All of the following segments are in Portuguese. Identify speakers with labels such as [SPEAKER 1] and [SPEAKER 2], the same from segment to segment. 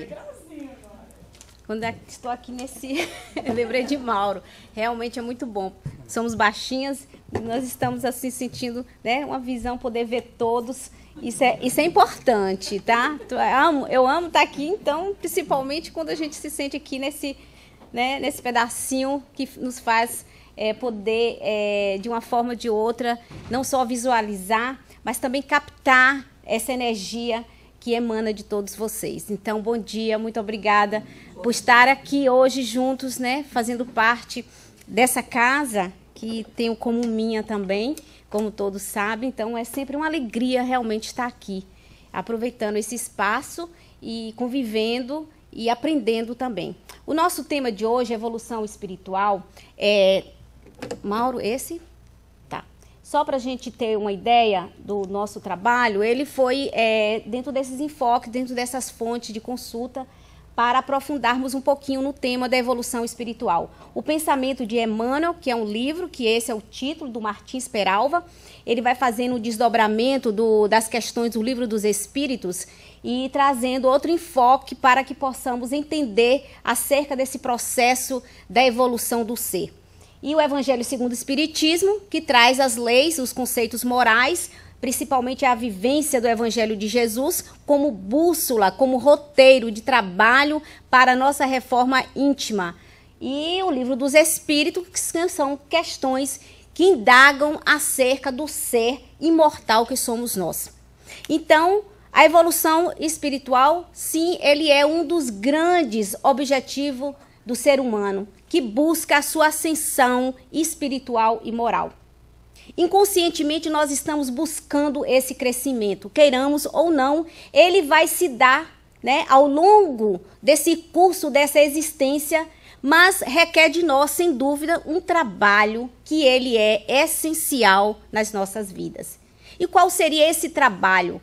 [SPEAKER 1] prazer. Quando estou aqui nesse... Eu lembrei de Mauro. Realmente é muito bom. Somos baixinhas, nós estamos assim sentindo, né, uma visão, poder ver todos. Isso é importante, tá? Eu amo estar aqui, então, principalmente quando a gente se sente aqui nesse pedacinho que nos faz poder, de uma forma ou de outra, não só visualizar, mas também captar essa energia que emana de todos vocês. Então, bom dia, muito obrigada por estar aqui hoje juntos, né, fazendo parte dessa casa que tenho como minha também, como todos sabem. Então, é sempre uma alegria realmente estar aqui, aproveitando esse espaço e convivendo e aprendendo também. O nosso tema de hoje é evolução espiritual. Mauro, esse? Tá. Só para a gente ter uma ideia do nosso trabalho, ele foi dentro desses enfoques, dentro dessas fontes de consulta, para aprofundarmos um pouquinho no tema da evolução espiritual. O Pensamento de Emmanuel, que é um livro, que esse é o título, do Martins Peralva, ele vai fazendo o desdobramento das questões do Livro dos Espíritos e trazendo outro enfoque para que possamos entender acerca desse processo da evolução do ser. E o Evangelho segundo o Espiritismo, que traz as leis, os conceitos morais, principalmente a vivência do Evangelho de Jesus, como bússola, como roteiro de trabalho para a nossa reforma íntima. E o Livro dos Espíritos, que são questões que indagam acerca do ser imortal que somos nós. Então, a evolução espiritual, sim, ele é um dos grandes objetivos do ser humano, que busca a sua ascensão espiritual e moral. Inconscientemente, nós estamos buscando esse crescimento, queiramos ou não, ele vai se dar, né, ao longo desse curso, dessa existência, mas requer de nós, sem dúvida, um trabalho que ele é essencial nas nossas vidas. E qual seria esse trabalho?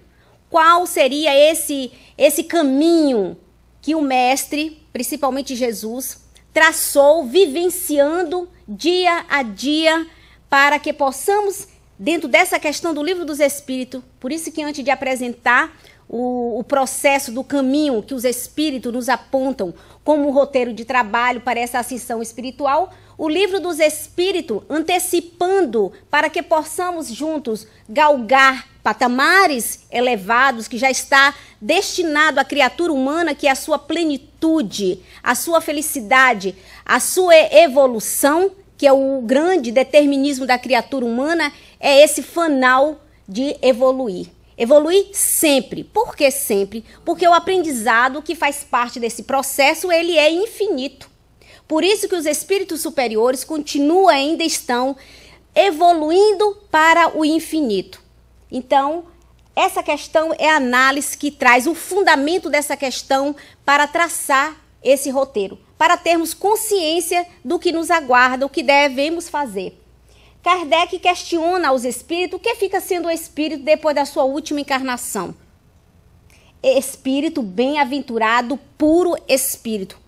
[SPEAKER 1] Qual seria esse caminho que o Mestre, principalmente Jesus, traçou, vivenciando dia a dia, para que possamos, dentro dessa questão do Livro dos Espíritos, por isso que antes de apresentar o processo do caminho que os Espíritos nos apontam como um roteiro de trabalho para essa ascensão espiritual, o Livro dos Espíritos, antecipando para que possamos juntos galgar patamares elevados que já está destinado à criatura humana, que é a sua plenitude, a sua felicidade, a sua evolução, que é o grande determinismo da criatura humana, é esse fanal de evoluir. Evoluir sempre. Por que sempre? Porque o aprendizado que faz parte desse processo, ele é infinito. Por isso que os espíritos superiores continuam ainda estão evoluindo para o infinito. Então, essa questão é a análise que traz o fundamento dessa questão para traçar esse roteiro, para termos consciência do que nos aguarda, o que devemos fazer. Kardec questiona aos espíritos o que fica sendo o espírito depois da sua última encarnação. Espírito bem-aventurado, puro espírito.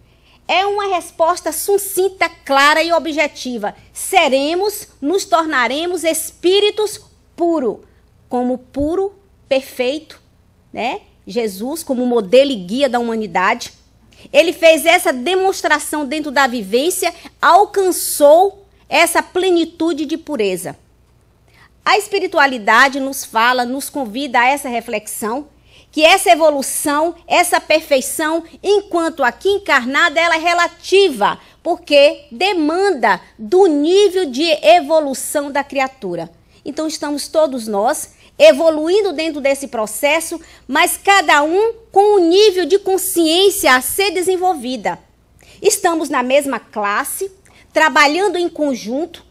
[SPEAKER 1] É uma resposta sucinta, clara e objetiva. Seremos, nos tornaremos espíritos puros, como puro, perfeito, né? Jesus como modelo e guia da humanidade. Ele fez essa demonstração dentro da vivência, alcançou essa plenitude de pureza. A espiritualidade nos fala, nos convida a essa reflexão, que essa evolução, essa perfeição, enquanto aqui encarnada, ela é relativa, porque demanda do nível de evolução da criatura. Então, estamos todos nós evoluindo dentro desse processo, mas cada um com um nível de consciência a ser desenvolvida. Estamos na mesma classe, trabalhando em conjunto,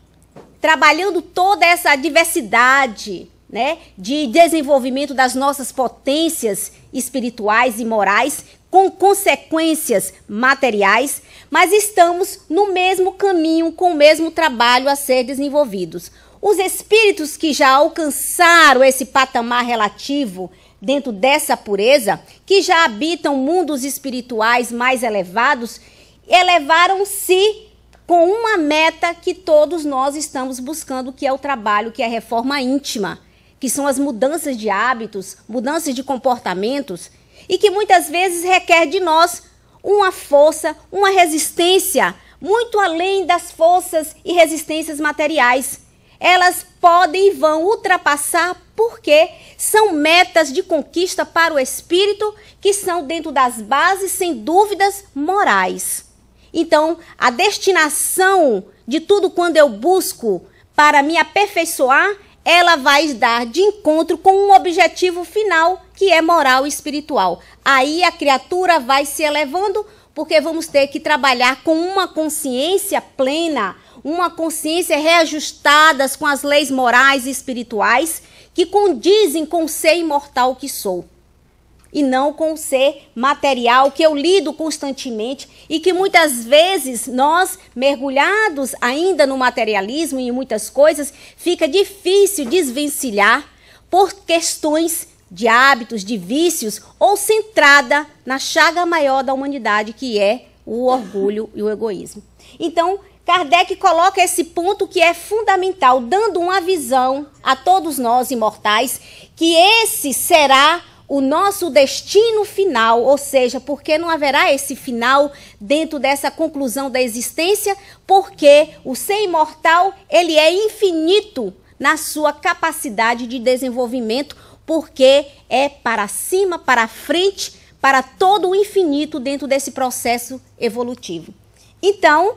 [SPEAKER 1] trabalhando toda essa diversidade, né, de desenvolvimento das nossas potências espirituais e morais, com consequências materiais, mas estamos no mesmo caminho, com o mesmo trabalho a ser desenvolvidos. Os espíritos que já alcançaram esse patamar relativo dentro dessa pureza, que já habitam mundos espirituais mais elevados, elevaram-se com uma meta que todos nós estamos buscando, que é o trabalho, que é a reforma íntima, que são as mudanças de hábitos, mudanças de comportamentos, e que muitas vezes requer de nós uma força, uma resistência, muito além das forças e resistências materiais. Elas podem e vão ultrapassar porque são metas de conquista para o espírito que são dentro das bases, sem dúvidas, morais. Então, a destinação de tudo quando eu busco para me aperfeiçoar, ela vai dar de encontro com um objetivo final, que é moral e espiritual. Aí a criatura vai se elevando, porque vamos ter que trabalhar com uma consciência plena, uma consciência reajustada com as leis morais e espirituais que condizem com o ser imortal que sou. E não com o ser material que eu lido constantemente e que muitas vezes nós, mergulhados ainda no materialismo e em muitas coisas, fica difícil desvencilhar por questões de hábitos, de vícios ou centrada na chaga maior da humanidade, que é o orgulho e o egoísmo. Então, Kardec coloca esse ponto que é fundamental, dando uma visão a todos nós imortais, que esse será o nosso destino final, ou seja, porque não haverá esse final dentro dessa conclusão da existência, porque o ser imortal, ele é infinito na sua capacidade de desenvolvimento, porque é para cima, para frente, para todo o infinito dentro desse processo evolutivo. Então,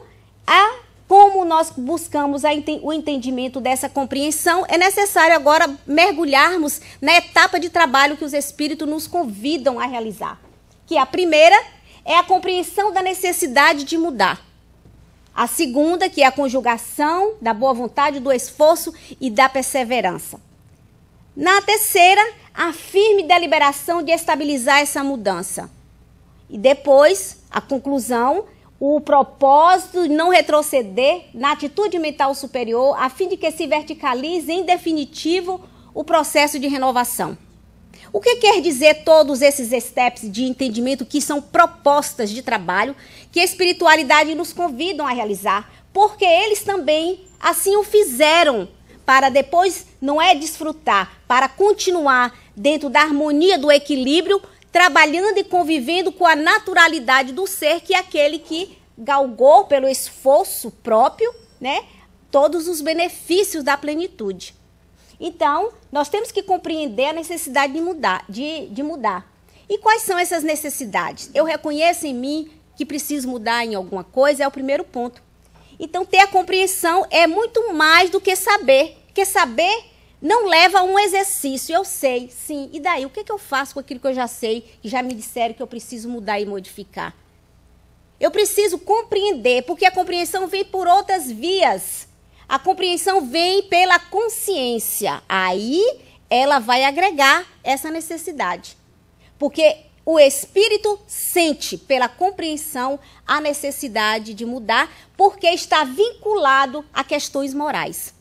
[SPEAKER 1] como nós buscamos o entendimento dessa compreensão, é necessário agora mergulharmos na etapa de trabalho que os espíritos nos convidam a realizar. Que a primeira é a compreensão da necessidade de mudar. A segunda, que é a conjugação da boa vontade, do esforço e da perseverança. Na terceira, a firme deliberação de estabilizar essa mudança. E depois, a conclusão, o propósito de não retroceder na atitude mental superior, a fim de que se verticalize, em definitivo, o processo de renovação. O que quer dizer todos esses steps de entendimento que são propostas de trabalho que a espiritualidade nos convidam a realizar? Porque eles também assim o fizeram, para depois não é desfrutar, para continuar dentro da harmonia do equilíbrio, trabalhando e convivendo com a naturalidade do ser, que é aquele que galgou pelo esforço próprio, né, todos os benefícios da plenitude. Então, nós temos que compreender a necessidade de mudar. E quais são essas necessidades? Eu reconheço em mim que preciso mudar em alguma coisa, é o primeiro ponto. Então, ter a compreensão é muito mais do que saber, porque saber não leva a um exercício. Eu sei, sim, e daí? O que eu faço com aquilo que eu já sei, que já me disseram que eu preciso mudar e modificar? Eu preciso compreender, porque a compreensão vem por outras vias. A compreensão vem pela consciência. Aí ela vai agregar essa necessidade. Porque o espírito sente pela compreensão a necessidade de mudar, porque está vinculado a questões morais.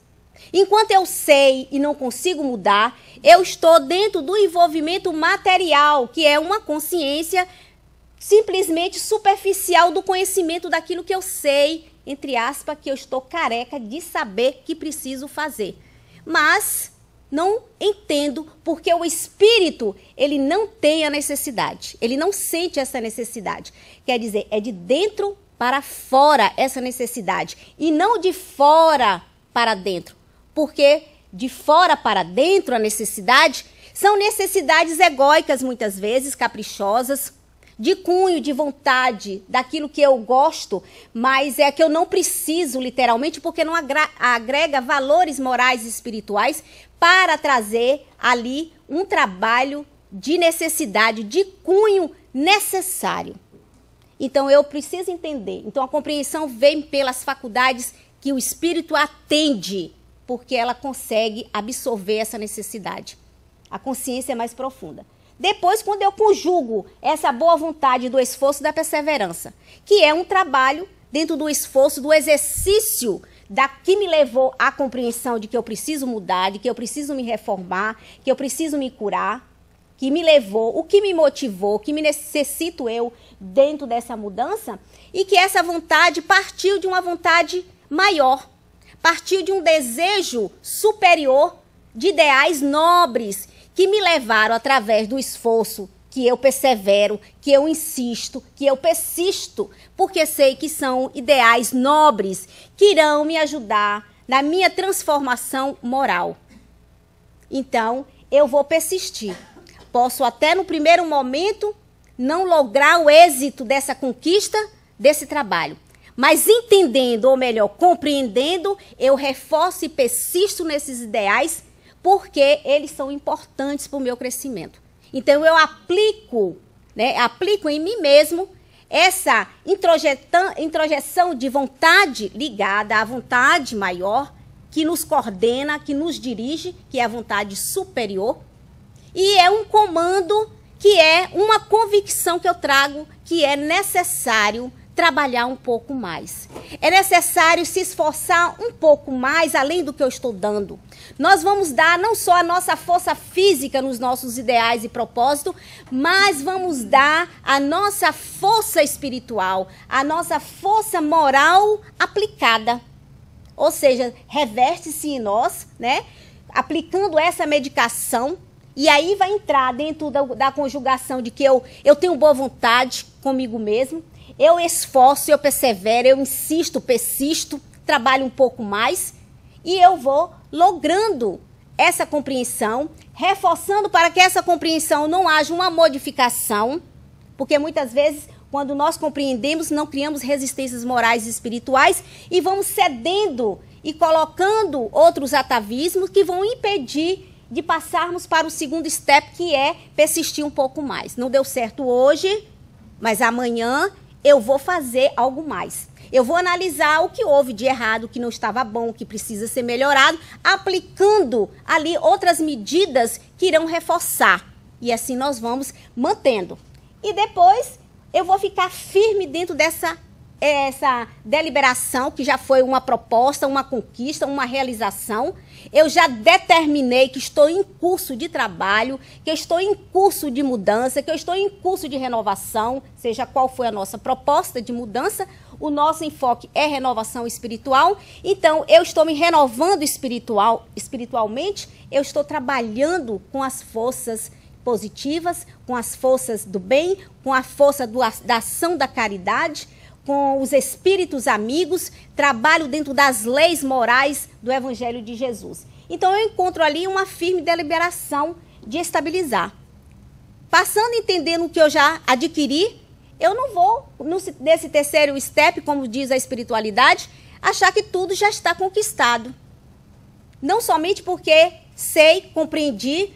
[SPEAKER 1] Enquanto eu sei e não consigo mudar, eu estou dentro do envolvimento material, que é uma consciência simplesmente superficial do conhecimento daquilo que eu sei, entre aspas, que eu estou careca de saber que preciso fazer. Mas não entendo porque o espírito, ele não tem a necessidade, ele não sente essa necessidade. Quer dizer, é de dentro para fora essa necessidade e não de fora para dentro. Porque de fora para dentro a necessidade são necessidades egóicas muitas vezes, caprichosas, de cunho, de vontade, daquilo que eu gosto, mas é que eu não preciso literalmente porque não agrega valores morais e espirituais para trazer ali um trabalho de necessidade, de cunho necessário. Então eu preciso entender. Então a compreensão vem pelas faculdades que o espírito atende, porque ela consegue absorver essa necessidade. A consciência é mais profunda. Depois, quando eu conjugo essa boa vontade do esforço e da perseverança, que é um trabalho dentro do esforço, do exercício que me levou à compreensão de que eu preciso mudar, de que eu preciso me reformar, que eu preciso me curar, que me levou, o que me motivou, o que me necessito eu dentro dessa mudança, e que essa vontade partiu de uma vontade maior, partiu de um desejo superior, de ideais nobres, que me levaram, através do esforço que eu persevero, que eu insisto, que eu persisto, porque sei que são ideais nobres que irão me ajudar na minha transformação moral. Então, eu vou persistir. Posso até no primeiro momento não lograr o êxito dessa conquista, desse trabalho. Mas entendendo, ou melhor, compreendendo, eu reforço e persisto nesses ideais porque eles são importantes para o meu crescimento. Então, eu aplico em mim mesmo essa introjeção de vontade ligada à vontade maior que nos coordena, que nos dirige, que é a vontade superior. E é um comando que é uma convicção que eu trago que é necessário trabalhar um pouco mais. É necessário se esforçar um pouco mais além do que eu estou dando. Nós vamos dar não só a nossa força física nos nossos ideais e propósitos, mas vamos dar a nossa força espiritual, a nossa força moral aplicada. Ou seja, reverte-se em nós, né? Aplicando essa medicação. E aí vai entrar dentro da conjugação de que eu tenho boa vontade comigo mesmo, eu esforço, eu persevero, eu insisto, persisto, trabalho um pouco mais e eu vou logrando essa compreensão, reforçando para que essa compreensão não haja uma modificação, porque muitas vezes, quando nós compreendemos, não criamos resistências morais e espirituais e vamos cedendo e colocando outros atavismos que vão impedir de passarmos para o segundo step, que é persistir um pouco mais. Não deu certo hoje, mas amanhã eu vou fazer algo mais. Eu vou analisar o que houve de errado, o que não estava bom, o que precisa ser melhorado, aplicando ali outras medidas que irão reforçar. E assim nós vamos mantendo. E depois eu vou ficar firme dentro dessa deliberação, que já foi uma proposta, uma conquista, uma realização. Eu já determinei que estou em curso de trabalho, que estou em curso de mudança, que eu estou em curso de renovação, seja qual foi a nossa proposta de mudança, o nosso enfoque é renovação espiritual. Então, eu estou me renovando espiritualmente, eu estou trabalhando com as forças positivas, com as forças do bem, com a força da ação da caridade, com os espíritos amigos, trabalho dentro das leis morais do Evangelho de Jesus. Então, eu encontro ali uma firme deliberação de estabilizar. Passando, entendendo o que eu já adquiri, eu não vou, nesse terceiro step, como diz a espiritualidade, achar que tudo já está conquistado. Não somente porque sei, compreendi,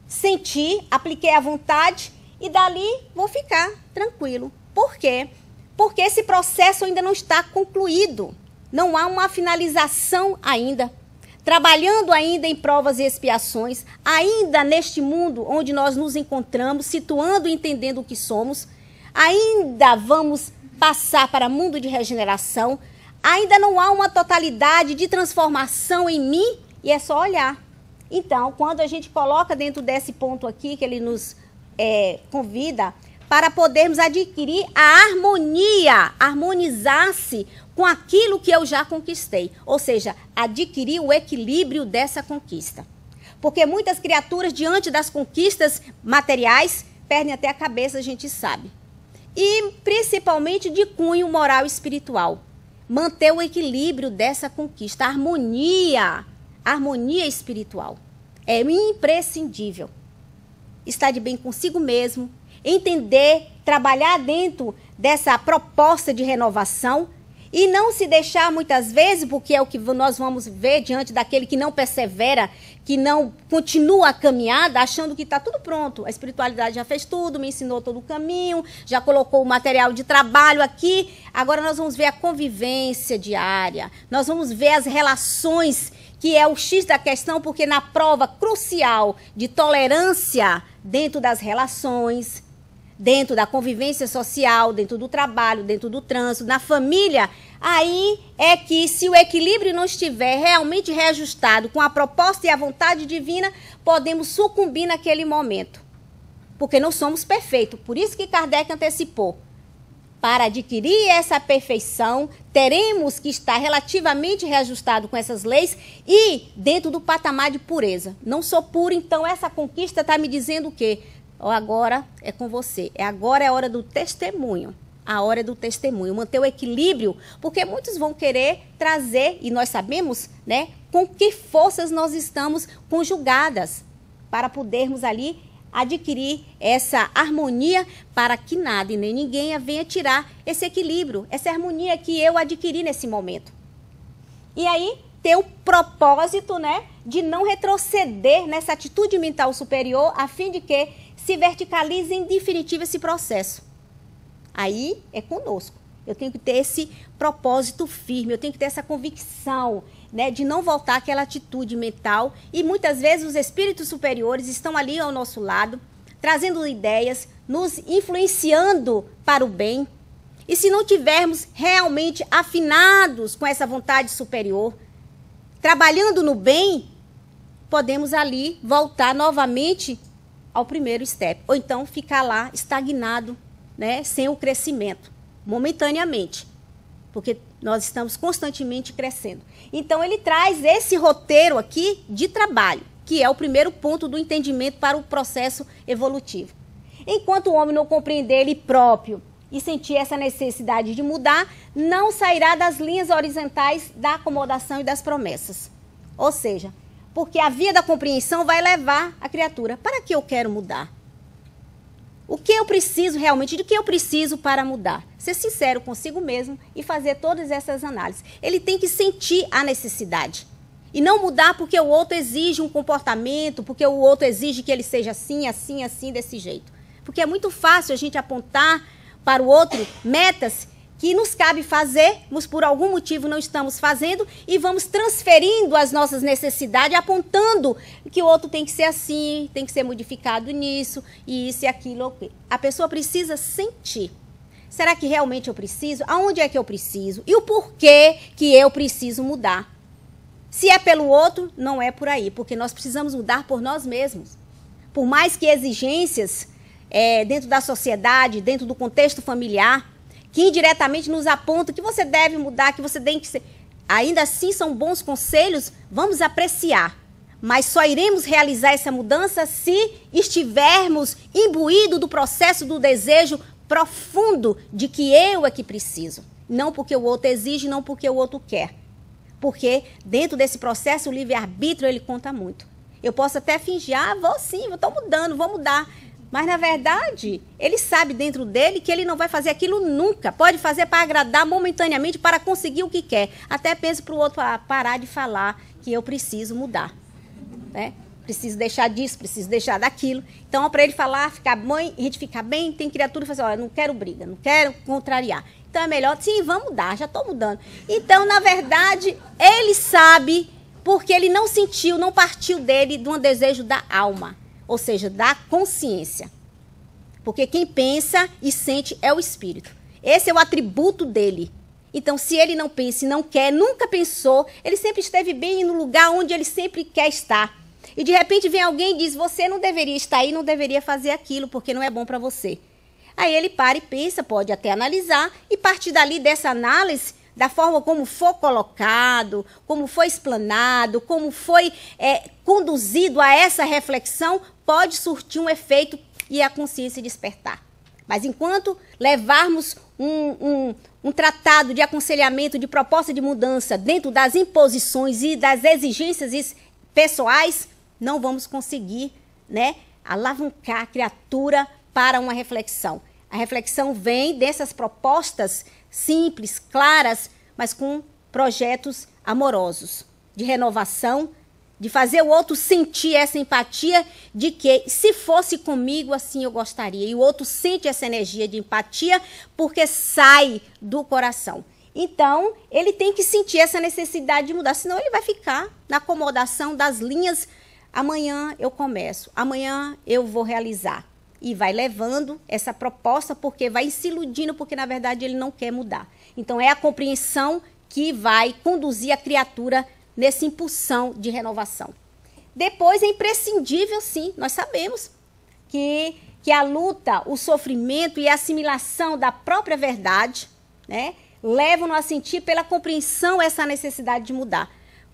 [SPEAKER 1] senti, apliquei a vontade e dali vou ficar tranquilo. Por quê? Porque esse processo ainda não está concluído. Não há uma finalização ainda. Trabalhando ainda em provas e expiações, ainda neste mundo onde nós nos encontramos, situando e entendendo o que somos, ainda vamos passar para o mundo de regeneração, ainda não há uma totalidade de transformação em mim e é só olhar. Então, quando a gente coloca dentro desse ponto aqui, que ele nos convida para podermos adquirir a harmonia, harmonizar-se com aquilo que eu já conquistei. Ou seja, adquirir o equilíbrio dessa conquista. Porque muitas criaturas, diante das conquistas materiais, perdem até a cabeça, a gente sabe. E principalmente de cunho moral e espiritual. Manter o equilíbrio dessa conquista, a harmonia espiritual. É imprescindível. Estar de bem consigo mesmo, entender, trabalhar dentro dessa proposta de renovação e não se deixar muitas vezes, porque é o que nós vamos ver diante daquele que não persevera, que não continua a caminhada, achando que está tudo pronto. A espiritualidade já fez tudo, me ensinou todo o caminho, já colocou o material de trabalho aqui. Agora nós vamos ver a convivência diária, nós vamos ver as relações, que é o X da questão, porque na prova crucial de tolerância dentro das relações, dentro da convivência social, dentro do trabalho, dentro do trânsito, na família, aí é que se o equilíbrio não estiver realmente reajustado com a proposta e a vontade divina, podemos sucumbir naquele momento. Porque não somos perfeitos. Por isso que Kardec antecipou. Para adquirir essa perfeição, teremos que estar relativamente reajustado com essas leis e dentro do patamar de pureza. Não sou puro, então essa conquista está me dizendo o quê? Ou agora é com você. Agora é a hora do testemunho. A hora é do testemunho. Manter o equilíbrio, porque muitos vão querer trazer, e nós sabemos, né, com que forças nós estamos conjugadas para podermos ali adquirir essa harmonia para que nada e nem ninguém venha tirar esse equilíbrio, essa harmonia que eu adquiri nesse momento. E aí, ter o propósito, né, de não retroceder nessa atitude mental superior, a fim de que se verticalize em definitivo esse processo. Aí é conosco. Eu tenho que ter esse propósito firme, eu tenho que ter essa convicção, né, de não voltar àquela atitude mental. E muitas vezes os espíritos superiores estão ali ao nosso lado, trazendo ideias, nos influenciando para o bem. E se não tivermos realmente afinados com essa vontade superior, trabalhando no bem, podemos ali voltar novamente ao primeiro step. Ou então ficar lá estagnado, né, sem o crescimento, momentaneamente. Porque nós estamos constantemente crescendo. Então, ele traz esse roteiro aqui de trabalho, que é o primeiro ponto do entendimento para o processo evolutivo. Enquanto o homem não compreender ele próprio e sentir essa necessidade de mudar, não sairá das linhas horizontais da acomodação e das promessas. Ou seja, porque a via da compreensão vai levar a criatura. Para que eu quero mudar? O que eu preciso realmente? De que eu preciso para mudar? Ser sincero consigo mesmo e fazer todas essas análises. Ele tem que sentir a necessidade. E não mudar porque o outro exige um comportamento, porque o outro exige que ele seja assim, assim, assim, desse jeito. Porque é muito fácil a gente apontar para o outro metas que nos cabe fazer, mas por algum motivo não estamos fazendo, e vamos transferindo as nossas necessidades, apontando que o outro tem que ser assim, tem que ser modificado nisso, e isso e aquilo. A pessoa precisa sentir. Será que realmente eu preciso? Aonde é que eu preciso? E o porquê que eu preciso mudar? Se é pelo outro, não é por aí, porque nós precisamos mudar por nós mesmos. Por mais que exigências dentro da sociedade, dentro do contexto familiar, que indiretamente nos apontam que você deve mudar, que você tem que ser... Ainda assim são bons conselhos, vamos apreciar. Mas só iremos realizar essa mudança se estivermos imbuídos do processo do desejo profundo de que eu é que preciso. Não porque o outro exige, não porque o outro quer. Porque dentro desse processo o livre-arbítrio ele conta muito. Eu posso até fingir, vou sim, eu estou mudando, vou mudar. Mas, na verdade, ele sabe dentro dele que ele não vai fazer aquilo nunca. Pode fazer para agradar momentaneamente, para conseguir o que quer. Até pensa para o outro parar de falar que eu preciso mudar. Né? Preciso deixar disso, preciso deixar daquilo. Então, para ele falar, ficar bem, a gente ficar bem, tem criatura que fala assim, olha, não quero briga, não quero contrariar. Então, é melhor, sim, vamos mudar, já estou mudando. Então, na verdade, ele sabe porque ele não sentiu, não partiu dele de um desejo da alma. Ou seja, da consciência. Porque quem pensa e sente é o espírito. Esse é o atributo dele. Então, se ele não pensa e não quer, nunca pensou, ele sempre esteve bem no lugar onde ele sempre quer estar. E de repente vem alguém e diz, você não deveria estar aí, não deveria fazer aquilo, porque não é bom para você. Aí ele para e pensa, pode até analisar, e partir dali dessa análise, da forma como for colocado, como foi explanado, como foi conduzido a essa reflexão, pode surtir um efeito e a consciência despertar. Mas enquanto levarmos um tratado de aconselhamento, de proposta de mudança dentro das imposições e das exigências pessoais, não vamos conseguir, né, alavancar a criatura para uma reflexão. A reflexão vem dessas propostas simples, claras, mas com projetos amorosos, de renovação, de fazer o outro sentir essa empatia de que, se fosse comigo, assim eu gostaria. E o outro sente essa energia de empatia porque sai do coração. Então, ele tem que sentir essa necessidade de mudar, senão ele vai ficar na acomodação das linhas. Amanhã eu começo, amanhã eu vou realizar. E vai levando essa proposta porque vai se iludindo, porque na verdade ele não quer mudar. Então é a compreensão que vai conduzir a criatura nessa impulsão de renovação. Depois é imprescindível, sim, nós sabemos que a luta, o sofrimento e a assimilação da própria verdade, né, levam-nos a sentir pela compreensão essa necessidade de mudar.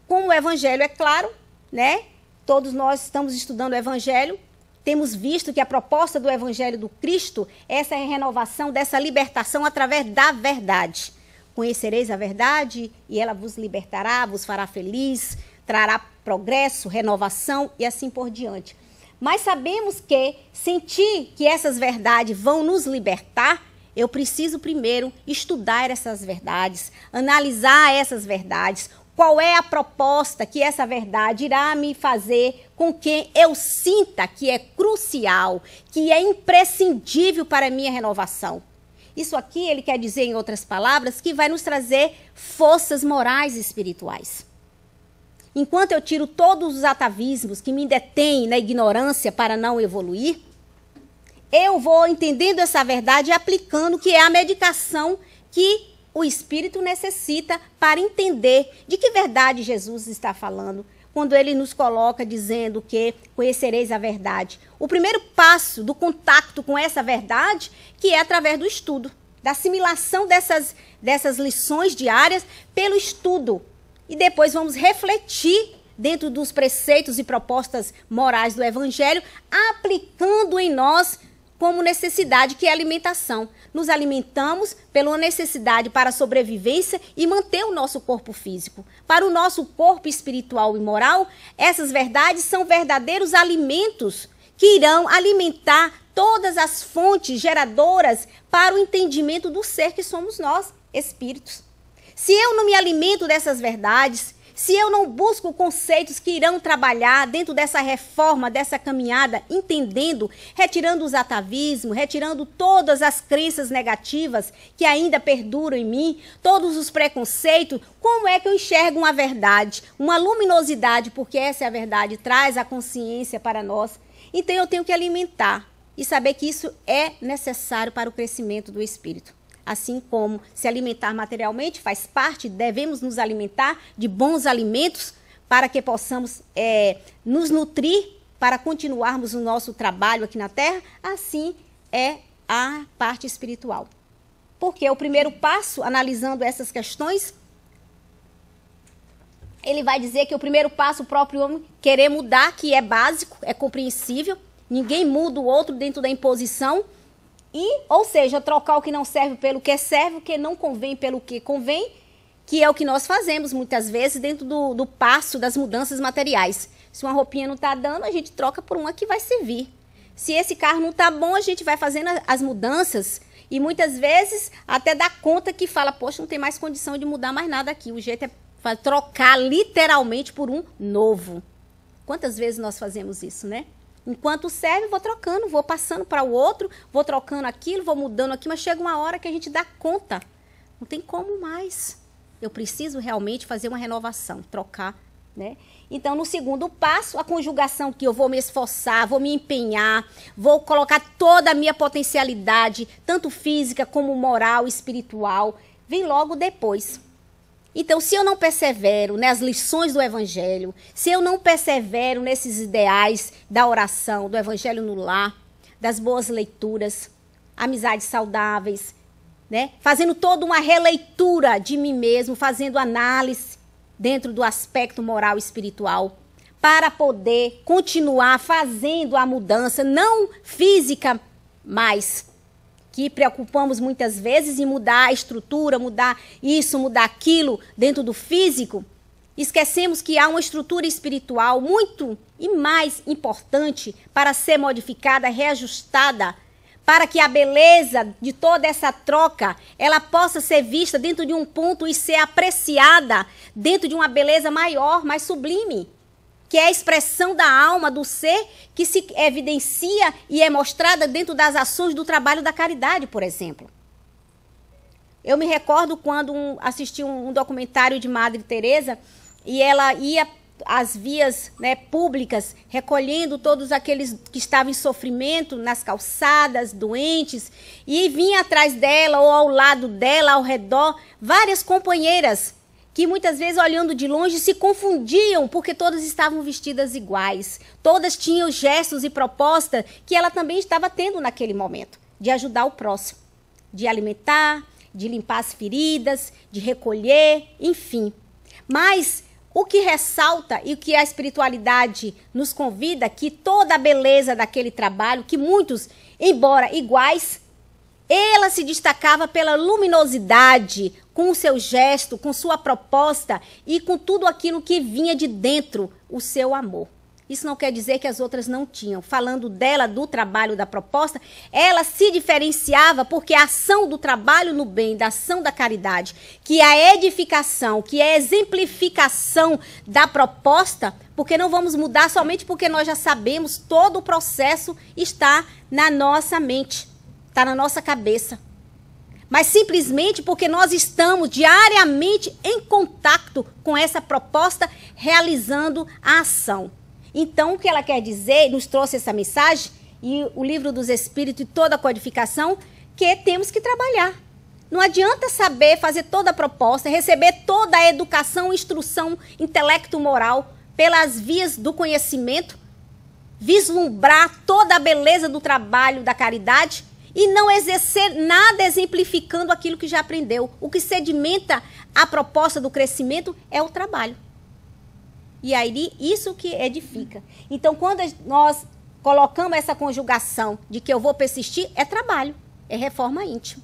[SPEAKER 1] Como o Evangelho é claro, né, todos nós estamos estudando o Evangelho, temos visto que a proposta do Evangelho do Cristo é essa renovação, dessa libertação através da verdade. Conhecereis a verdade e ela vos libertará, vos fará feliz, trará progresso, renovação e assim por diante. Mas sabemos que sentir que essas verdades vão nos libertar, eu preciso primeiro estudar essas verdades, analisar essas verdades. Qual é a proposta que essa verdade irá me fazer com que eu sinta que é crucial, que é imprescindível para a minha renovação? Isso aqui ele quer dizer, em outras palavras, que vai nos trazer forças morais e espirituais. Enquanto eu tiro todos os atavismos que me detêm na ignorância para não evoluir, eu vou entendendo essa verdade e aplicando, que é a medicação que o espírito necessita para entender de que verdade Jesus está falando, quando ele nos coloca dizendo que conhecereis a verdade. O primeiro passo do contato com essa verdade, que é através do estudo, da assimilação dessas lições diárias pelo estudo. E depois vamos refletir dentro dos preceitos e propostas morais do Evangelho, aplicando em nós como necessidade, que é a alimentação. Nos alimentamos pela necessidade para a sobrevivência e manter o nosso corpo físico. Para o nosso corpo espiritual e moral, essas verdades são verdadeiros alimentos que irão alimentar todas as fontes geradoras para o entendimento do ser que somos nós, espíritos. Se eu não me alimento dessas verdades, se eu não busco conceitos que irão trabalhar dentro dessa reforma, dessa caminhada, entendendo, retirando os atavismos, retirando todas as crenças negativas que ainda perduram em mim, todos os preconceitos, como é que eu enxergo uma verdade, uma luminosidade, porque essa é a verdade, traz a consciência para nós. Então eu tenho que alimentar e saber que isso é necessário para o crescimento do espírito. Assim como se alimentar materialmente faz parte, devemos nos alimentar de bons alimentos para que possamos nos nutrir para continuarmos o nosso trabalho aqui na Terra, assim é a parte espiritual. Porque o primeiro passo, analisando essas questões, ele vai dizer que o primeiro passo, o próprio homem querer mudar, que é básico, é compreensível, ninguém muda o outro dentro da imposição, ou seja, trocar o que não serve pelo que serve, o que não convém pelo que convém, que é o que nós fazemos muitas vezes dentro do passo das mudanças materiais. Se uma roupinha não está dando, a gente troca por uma que vai servir. Se esse carro não está bom, a gente vai fazendo as mudanças e muitas vezes até dá conta que fala, poxa, não tem mais condição de mudar mais nada aqui. O jeito é trocar literalmente por um novo. Quantas vezes nós fazemos isso, né? Enquanto serve, vou trocando, vou passando para o outro, vou trocando aquilo, vou mudando aqui, mas chega uma hora que a gente dá conta. Não tem como mais. Eu preciso realmente fazer uma renovação, trocar, né? Então, no segundo passo, a conjugação que eu vou me esforçar, vou me empenhar, vou colocar toda a minha potencialidade, tanto física como moral, espiritual, vem logo depois. Então, se eu não persevero nas lições do Evangelho, se eu não persevero nesses ideais da oração, do Evangelho no lar, das boas leituras, amizades saudáveis, né? Fazendo toda uma releitura de mim mesmo, fazendo análise dentro do aspecto moral e espiritual, para poder continuar fazendo a mudança, não física, mas que preocupamos muitas vezes em mudar a estrutura, mudar isso, mudar aquilo dentro do físico, esquecemos que há uma estrutura espiritual muito e mais importante para ser modificada, reajustada, para que a beleza de toda essa troca, ela possa ser vista dentro de um ponto e ser apreciada dentro de uma beleza maior, mais sublime, que é a expressão da alma, do ser, que se evidencia e é mostrada dentro das ações do trabalho da caridade, por exemplo. Eu me recordo quando assisti um documentário de Madre Teresa e ela ia às vias, né, públicas, recolhendo todos aqueles que estavam em sofrimento nas calçadas, doentes, e vinha atrás dela ou ao lado dela, ao redor, várias companheiras que muitas vezes, olhando de longe, se confundiam, porque todas estavam vestidas iguais. Todas tinham gestos e propostas que ela também estava tendo naquele momento, de ajudar o próximo, de alimentar, de limpar as feridas, de recolher, enfim. Mas o que ressalta e o que a espiritualidade nos convida, que toda a beleza daquele trabalho, que muitos, embora iguais, ela se destacava pela luminosidade, com o seu gesto, com sua proposta e com tudo aquilo que vinha de dentro, o seu amor. Isso não quer dizer que as outras não tinham. Falando dela, do trabalho, da proposta, ela se diferenciava porque a ação do trabalho no bem, da ação da caridade, que é a edificação, que é a exemplificação da proposta, porque não vamos mudar somente porque nós já sabemos, todo o processo está na nossa mente, está na nossa cabeça. Mas simplesmente porque nós estamos diariamente em contato com essa proposta, realizando a ação. Então, o que ela quer dizer, nos trouxe essa mensagem, e o Livro dos Espíritos e toda a codificação, que temos que trabalhar. Não adianta saber fazer toda a proposta, receber toda a educação, instrução, intelecto moral, pelas vias do conhecimento, vislumbrar toda a beleza do trabalho, da caridade, e não exercer nada exemplificando aquilo que já aprendeu. O que sedimenta a proposta do crescimento é o trabalho. E aí, isso que edifica. Então, quando nós colocamos essa conjugação de que eu vou persistir, é trabalho, é reforma íntima.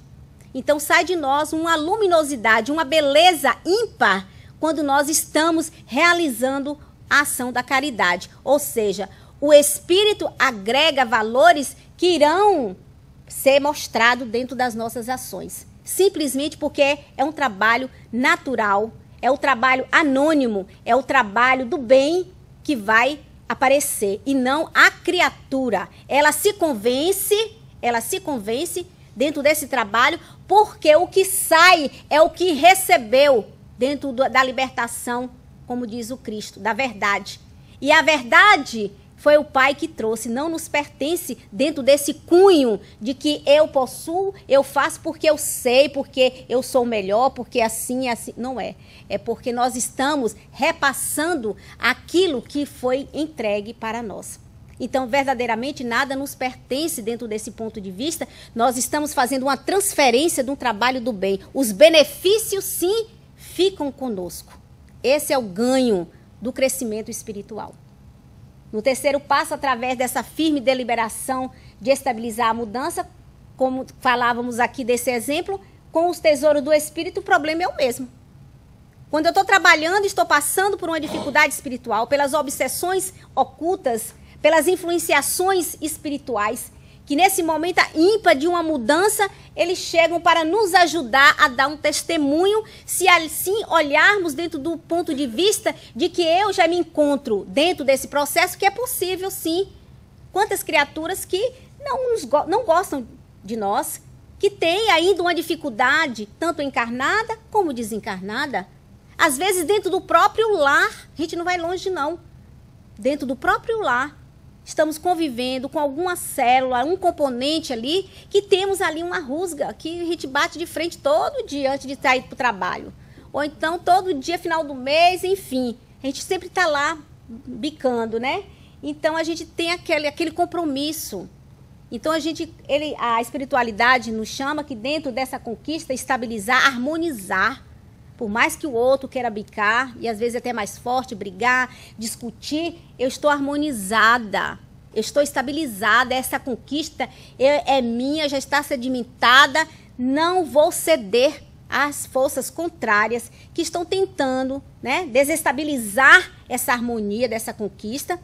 [SPEAKER 1] Então, sai de nós uma luminosidade, uma beleza ímpar, quando nós estamos realizando a ação da caridade. Ou seja, o Espírito agrega valores que irão ser mostrados dentro das nossas ações. Simplesmente porque é um trabalho natural, é o trabalho anônimo, é o trabalho do bem que vai aparecer e não a criatura. Ela se convence dentro desse trabalho porque o que sai é o que recebeu dentro da libertação, como diz o Cristo, da verdade. E a verdade foi o Pai que trouxe, não nos pertence dentro desse cunho de que eu possuo, eu faço porque eu sei, porque eu sou melhor, porque assim, assim. Não é. É porque nós estamos repassando aquilo que foi entregue para nós. Então, verdadeiramente, nada nos pertence dentro desse ponto de vista. Nós estamos fazendo uma transferência de um trabalho do bem. Os benefícios, sim, ficam conosco. Esse é o ganho do crescimento espiritual. No terceiro passo, através dessa firme deliberação de estabilizar a mudança, como falávamos aqui desse exemplo, com os tesouros do Espírito, o problema é o mesmo. Quando eu estou trabalhando, estou passando por uma dificuldade espiritual, pelas obsessões ocultas, pelas influenciações espirituais, que nesse momento ímpar de uma mudança, eles chegam para nos ajudar a dar um testemunho, se assim olharmos dentro do ponto de vista de que eu já me encontro dentro desse processo, que é possível sim. Quantas criaturas que não gostam de nós, que têm ainda uma dificuldade, tanto encarnada como desencarnada. Às vezes dentro do próprio lar, a gente não vai longe não, dentro do próprio lar, estamos convivendo com alguma célula, um componente ali, que temos ali uma rusga, que a gente bate de frente todo dia antes de sair para o trabalho. Ou então todo dia, final do mês, enfim. A gente sempre está lá bicando, né? Então a gente tem aquele compromisso. Então a espiritualidade nos chama que dentro dessa conquista, estabilizar, harmonizar. Por mais que o outro queira bicar, e às vezes até mais forte, brigar, discutir, eu estou harmonizada, eu estou estabilizada, essa conquista é minha, já está sedimentada, não vou ceder às forças contrárias que estão tentando, né, desestabilizar essa harmonia dessa conquista,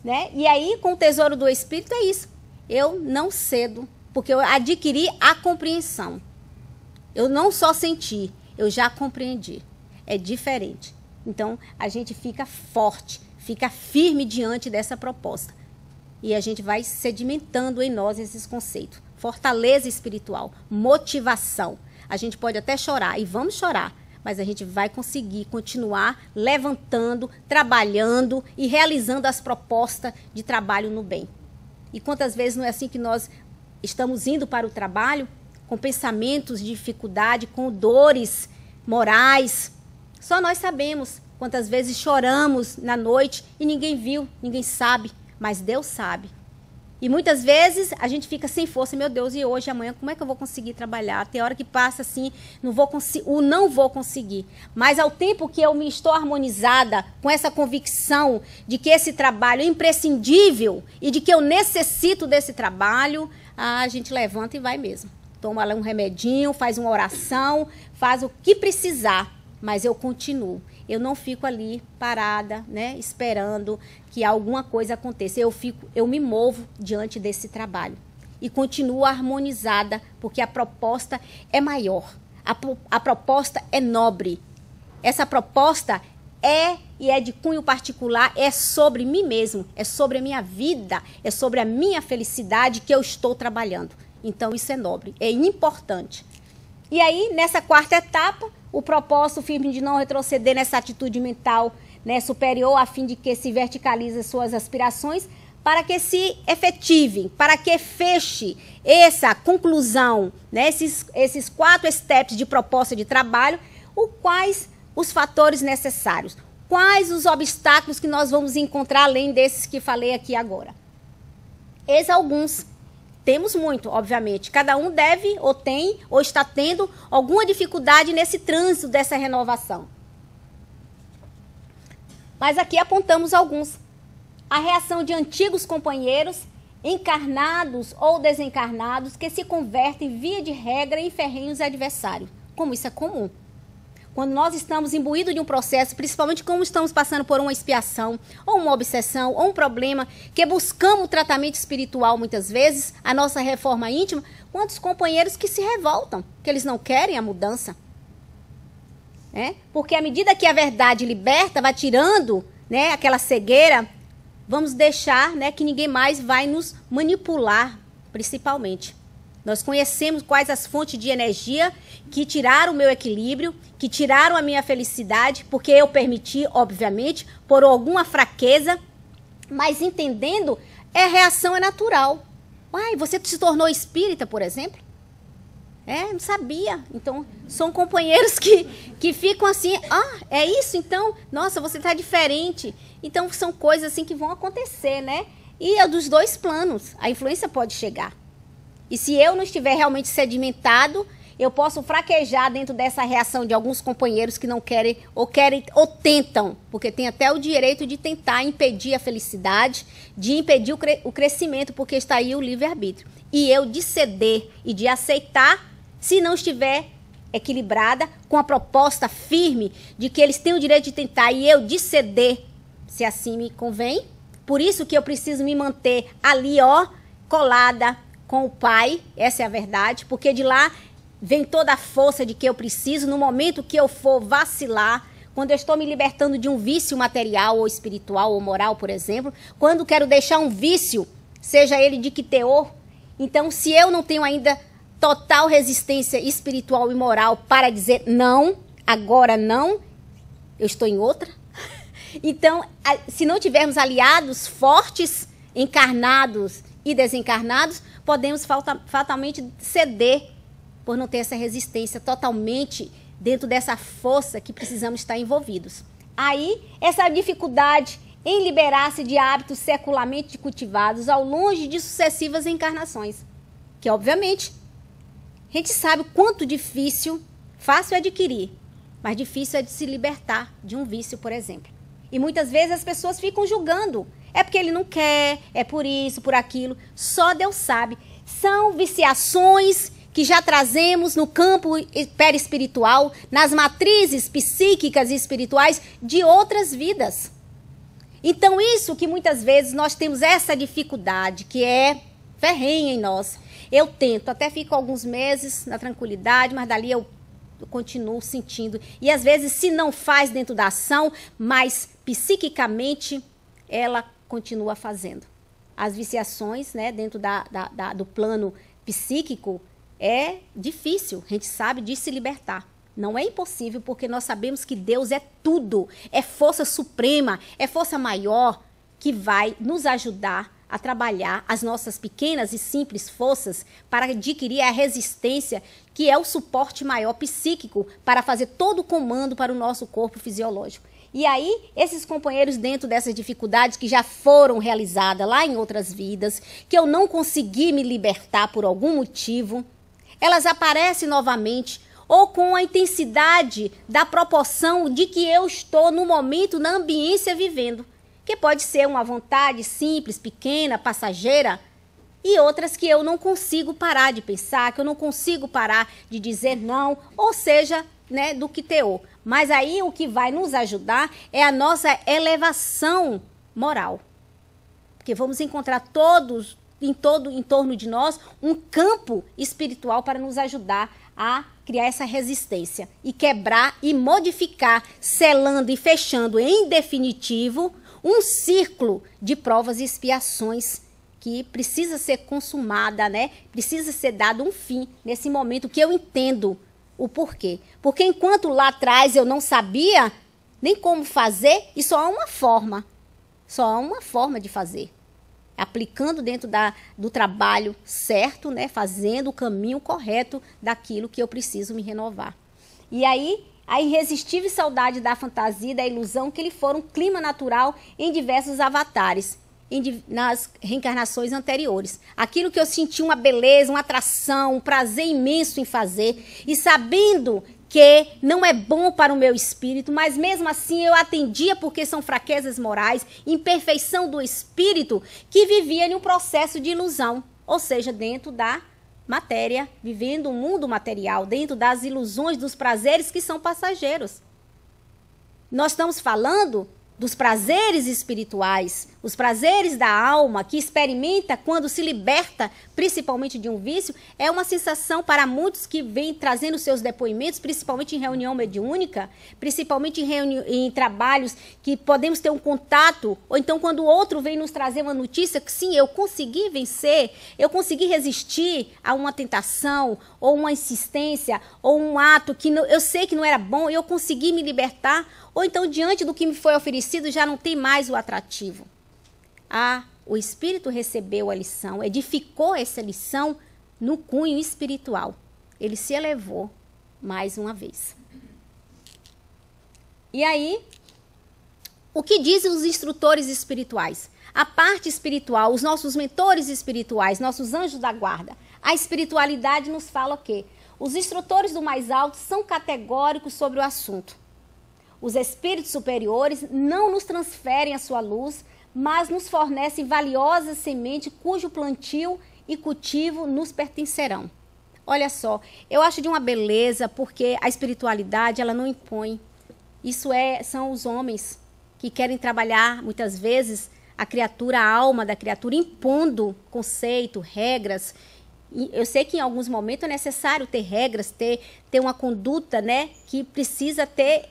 [SPEAKER 1] né? E aí, com o tesouro do Espírito, é isso. Eu não cedo, porque eu adquiri a compreensão. Eu não só senti, eu já compreendi. É diferente. Então, a gente fica forte, fica firme diante dessa proposta. E a gente vai sedimentando em nós esses conceitos. Fortaleza espiritual, motivação. A gente pode até chorar, e vamos chorar, mas a gente vai conseguir continuar levantando, trabalhando e realizando as propostas de trabalho no bem. E quantas vezes não é assim que nós estamos indo para o trabalho, com pensamentos de dificuldade, com dores morais. Só nós sabemos quantas vezes choramos na noite e ninguém viu, ninguém sabe, mas Deus sabe. E muitas vezes a gente fica sem força, meu Deus, e hoje, amanhã, como é que eu vou conseguir trabalhar? Tem hora que passa assim, não vou conseguir. Mas ao tempo que eu me estou harmonizada com essa convicção de que esse trabalho é imprescindível e de que eu necessito desse trabalho, a gente levanta e vai mesmo. Toma lá um remedinho, faz uma oração, faz o que precisar, mas eu continuo. Eu não fico ali parada, né, esperando que alguma coisa aconteça. Eu me movo diante desse trabalho e continuo harmonizada, porque a proposta é maior. A proposta é nobre. Essa proposta é de cunho particular, é sobre mim mesmo, é sobre a minha vida, é sobre a minha felicidade que eu estou trabalhando. Então, isso é nobre, é importante. E aí, nessa quarta etapa, o propósito firme de não retroceder nessa atitude mental, né, superior, a fim de que se verticalize suas aspirações, para que se efetive, para que feche essa conclusão, né, esses 4 steps de proposta de trabalho, quais os fatores necessários, quais os obstáculos que nós vamos encontrar, além desses que falei aqui agora. Eis alguns. Temos muito, obviamente. Cada um deve, ou tem, ou está tendo alguma dificuldade nesse trânsito dessa renovação. Mas aqui apontamos alguns. A reação de antigos companheiros, encarnados ou desencarnados, que se convertem, via de regra, em ferrenhos adversários. Como isso é comum. Quando nós estamos imbuídos de um processo, principalmente como estamos passando por uma expiação, ou uma obsessão, ou um problema, que buscamos tratamento espiritual muitas vezes, a nossa reforma íntima, quantos companheiros que se revoltam, que eles não querem a mudança. Né? Porque à medida que a verdade liberta, vai tirando, né, aquela cegueira, vamos deixar, né, que ninguém mais vai nos manipular, principalmente. Nós conhecemos quais as fontes de energia que tiraram o meu equilíbrio, que tiraram a minha felicidade, porque eu permiti, obviamente, por alguma fraqueza, mas entendendo, a reação é natural. Uai, você se tornou espírita, por exemplo? Não sabia. Então, são companheiros que ficam assim, é isso? Então, nossa, você está diferente. Então, são coisas assim que vão acontecer, né? E é dos 2 planos, a influência pode chegar. E se eu não estiver realmente sedimentado, eu posso fraquejar dentro dessa reação de alguns companheiros que não querem ou tentam, porque tem até o direito de tentar impedir a felicidade, de impedir o crescimento, porque está aí o livre-arbítrio. E eu de ceder e de aceitar, se não estiver equilibrada, com a proposta firme de que eles têm o direito de tentar e eu de ceder, se assim me convém. Por isso que eu preciso me manter ali, colada com o Pai, essa é a verdade, porque de lá vem toda a força de que eu preciso, no momento que eu for vacilar, quando eu estou me libertando de um vício material ou espiritual ou moral, por exemplo, quando quero deixar um vício, seja ele de que teor, então se eu não tenho ainda total resistência espiritual e moral para dizer não, agora não, eu estou em outra. Então, se não tivermos aliados fortes, encarnados e desencarnados, podemos fatalmente ceder por não ter essa resistência totalmente dentro dessa força que precisamos estar envolvidos. Aí, essa dificuldade em liberar-se de hábitos secularmente cultivados ao longe de sucessivas encarnações, que obviamente a gente sabe o quanto difícil, fácil é adquirir, mas difícil é de se libertar de um vício, por exemplo. E muitas vezes as pessoas ficam julgando. É porque ele não quer, é por isso, por aquilo. Só Deus sabe. São viciações que já trazemos no campo perispiritual, nas matrizes psíquicas e espirituais de outras vidas. Então, isso que muitas vezes nós temos essa dificuldade, que é ferrenha em nós. Eu tento, até fico alguns meses na tranquilidade, mas dali eu continuo sentindo. E às vezes, se não faz dentro da ação, mas psiquicamente ela continua fazendo. As viciações, né, dentro do plano psíquico, é difícil, a gente sabe, de se libertar. Não é impossível, porque nós sabemos que Deus é tudo, é força suprema, é força maior que vai nos ajudar a trabalhar as nossas pequenas e simples forças para adquirir a resistência, que é o suporte maior psíquico para fazer todo o comando para o nosso corpo fisiológico. E aí, esses companheiros, dentro dessas dificuldades que já foram realizadas lá em outras vidas, que eu não consegui me libertar por algum motivo, elas aparecem novamente, ou com a intensidade da proporção de que eu estou no momento, na ambiência vivendo. Que pode ser uma vontade simples, pequena, passageira, e outras que eu não consigo parar de pensar, que eu não consigo parar de dizer não, ou seja, né, do que teor. Mas aí o que vai nos ajudar é a nossa elevação moral. Porque vamos encontrar todos, em torno de nós, um campo espiritual para nos ajudar a criar essa resistência e quebrar e modificar, selando e fechando em definitivo um círculo de provas e expiações que precisa ser consumada, né? Precisa ser dado um fim nesse momento que eu entendo o porquê. Porque enquanto lá atrás eu não sabia nem como fazer, e só há uma forma. Só há uma forma de fazer. Aplicando dentro do trabalho certo, né? Fazendo o caminho correto daquilo que eu preciso me renovar. E aí, a irresistível saudade da fantasia e da ilusão que lhe foram clima natural em diversos avatares, nas reencarnações anteriores. Aquilo que eu senti uma beleza, uma atração, um prazer imenso em fazer, e sabendo que não é bom para o meu espírito, mas mesmo assim eu atendia porque são fraquezas morais, imperfeição do espírito, que vivia em um processo de ilusão, ou seja, dentro da matéria, vivendo um mundo material, dentro das ilusões, dos prazeres que são passageiros. Nós estamos falando dos prazeres espirituais, os prazeres da alma que experimenta quando se liberta, principalmente de um vício, é uma sensação para muitos que vêm trazendo seus depoimentos, principalmente em reunião mediúnica, principalmente em trabalhos que podemos ter um contato, ou então quando o outro vem nos trazer uma notícia que sim, eu consegui vencer, eu consegui resistir a uma tentação, ou uma insistência, ou um ato que eu sei que não era bom, eu consegui me libertar, ou então diante do que me foi oferecido já não tem mais o atrativo. O espírito recebeu a lição, edificou essa lição no cunho espiritual. Ele se elevou mais uma vez. E aí, o que dizem os instrutores espirituais? A parte espiritual, os nossos mentores espirituais, nossos anjos da guarda. A espiritualidade nos fala o quê? Os instrutores do mais alto são categóricos sobre o assunto. Os espíritos superiores não nos transferem a sua luz, mas nos fornecem valiosa semente cujo plantio e cultivo nos pertencerão. Olha só, eu acho de uma beleza porque a espiritualidade ela não impõe. Isso são os homens que querem trabalhar muitas vezes a criatura, a alma da criatura, impondo conceito, regras. Eu sei que em alguns momentos é necessário ter regras, ter uma conduta, né, que precisa ter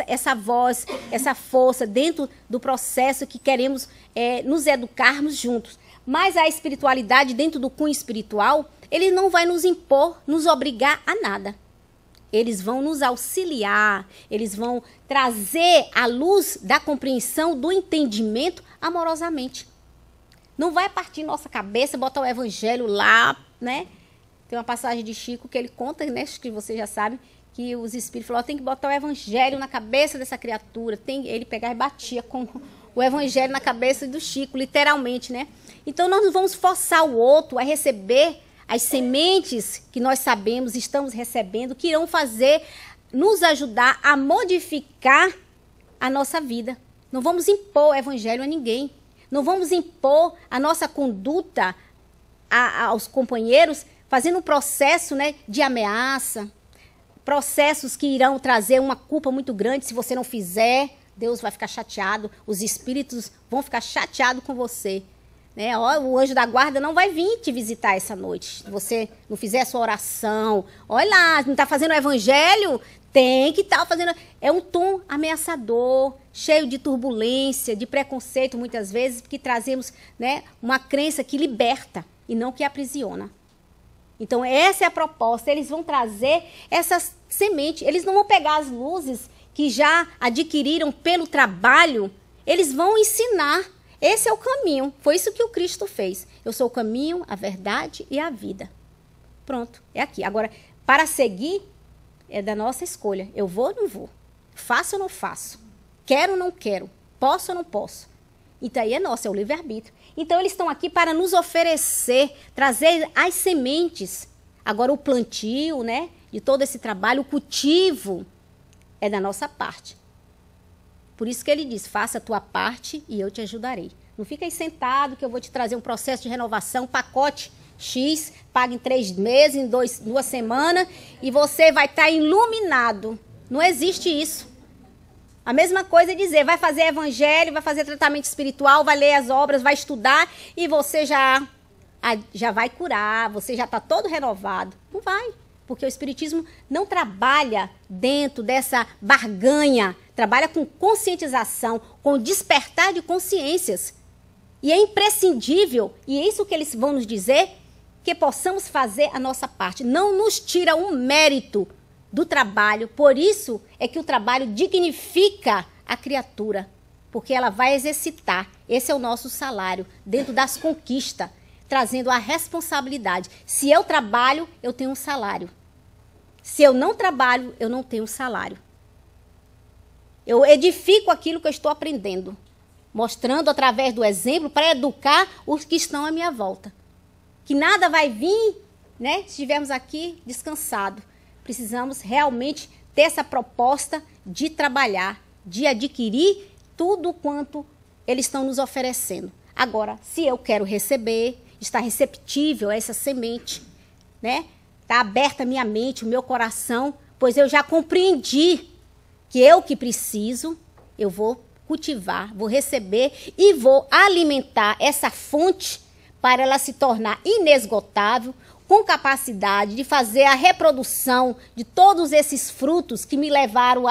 [SPEAKER 1] essa voz, essa força dentro do processo que queremos nos educarmos juntos. Mas a espiritualidade dentro do cunho espiritual, ele não vai nos impor, nos obrigar a nada. Eles vão nos auxiliar, eles vão trazer a luz da compreensão, do entendimento amorosamente. Não vai partir nossa cabeça, botar o evangelho lá, né? Tem uma passagem de Chico que ele conta, né? Acho que você já sabe, que os espíritos falaram, tem que botar o evangelho na cabeça dessa criatura. Ele pegava e batia com o evangelho na cabeça do Chico, literalmente, né? Então, nós não vamos forçar o outro a receber as sementes que nós sabemos, estamos recebendo, que irão nos ajudar a modificar a nossa vida. Não vamos impor o evangelho a ninguém. Não vamos impor a nossa conduta aos companheiros, fazendo um processo, né, de ameaça, processos que irão trazer uma culpa muito grande. Se você não fizer, Deus vai ficar chateado, os espíritos vão ficar chateados com você. Né? O anjo da guarda não vai vir te visitar essa noite. Se você não fizer a sua oração, olha lá, não está fazendo o evangelho? Tem que estar fazendo. É um tom ameaçador, cheio de turbulência, de preconceito, muitas vezes, porque trazemos, né, uma crença que liberta e não que aprisiona. Então, essa é a proposta. Eles vão trazer essas sementes. Eles não vão pegar as luzes que já adquiriram pelo trabalho. Eles vão ensinar. Esse é o caminho. Foi isso que o Cristo fez. Eu sou o caminho, a verdade e a vida. Pronto, é aqui. Agora, para seguir, é da nossa escolha. Eu vou ou não vou? Faço ou não faço? Quero ou não quero? Posso ou não posso? Então, aí é nosso, é o livre-arbítrio. Então, eles estão aqui para nos oferecer, trazer as sementes. Agora, o plantio, né, de todo esse trabalho, o cultivo, é da nossa parte. Por isso que ele diz, faça a tua parte e eu te ajudarei. Não fica aí sentado que eu vou te trazer um processo de renovação, pacote X, paga em 3 meses, em 2 semanas, e você vai estar iluminado. Não existe isso. A mesma coisa é dizer, vai fazer evangelho, vai fazer tratamento espiritual, vai ler as obras, vai estudar, e você já vai curar, você já está todo renovado. Não vai. Porque o Espiritismo não trabalha dentro dessa barganha, trabalha com conscientização, com despertar de consciências. E é imprescindível, e é isso que eles vão nos dizer, que possamos fazer a nossa parte. Não nos tira um mérito do trabalho, por isso é que o trabalho dignifica a criatura, porque ela vai exercitar. Esse é o nosso salário, dentro das conquistas, trazendo a responsabilidade. Se eu trabalho, eu tenho um salário. Se eu não trabalho, eu não tenho salário. Eu edifico aquilo que eu estou aprendendo, mostrando através do exemplo para educar os que estão à minha volta. Que nada vai vir, né, se estivermos aqui descansados. Precisamos realmente ter essa proposta de trabalhar, de adquirir tudo quanto eles estão nos oferecendo. Agora, se eu quero receber, está receptível a essa semente, né? Está aberta a minha mente, o meu coração, pois eu já compreendi que eu que preciso, eu vou cultivar, vou receber e vou alimentar essa fonte para ela se tornar inesgotável, com capacidade de fazer a reprodução de todos esses frutos que me levaram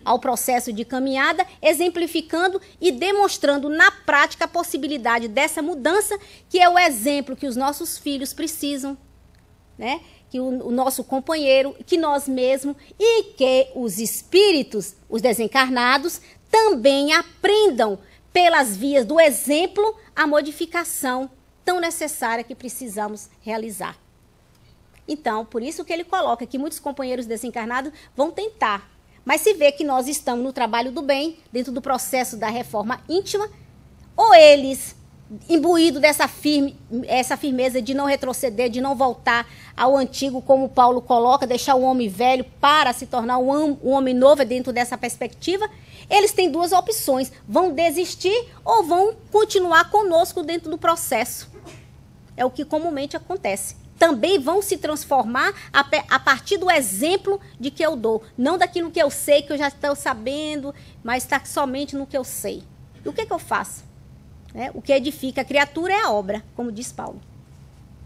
[SPEAKER 1] ao processo de caminhada, exemplificando e demonstrando na prática a possibilidade dessa mudança, que é o exemplo que os nossos filhos precisam, né? Que o nosso companheiro, que nós mesmos e que os espíritos, os desencarnados, também aprendam pelas vias do exemplo a modificação tão necessária que precisamos realizar. Então, por isso que ele coloca que muitos companheiros desencarnados vão tentar, mas se vê que nós estamos no trabalho do bem, dentro do processo da reforma íntima, ou eles, imbuídos dessa firmeza de não retroceder, de não voltar ao antigo, como Paulo coloca, deixar o homem velho para se tornar um homem novo dentro dessa perspectiva, eles têm 2 opções, vão desistir ou vão continuar conosco dentro do processo. É o que comumente acontece. Também vão se transformar a partir do exemplo de que eu dou. Não daquilo que eu sei, que eu já estou sabendo, mas está somente no que eu sei. E o que eu faço? O que edifica a criatura é a obra, como diz Paulo.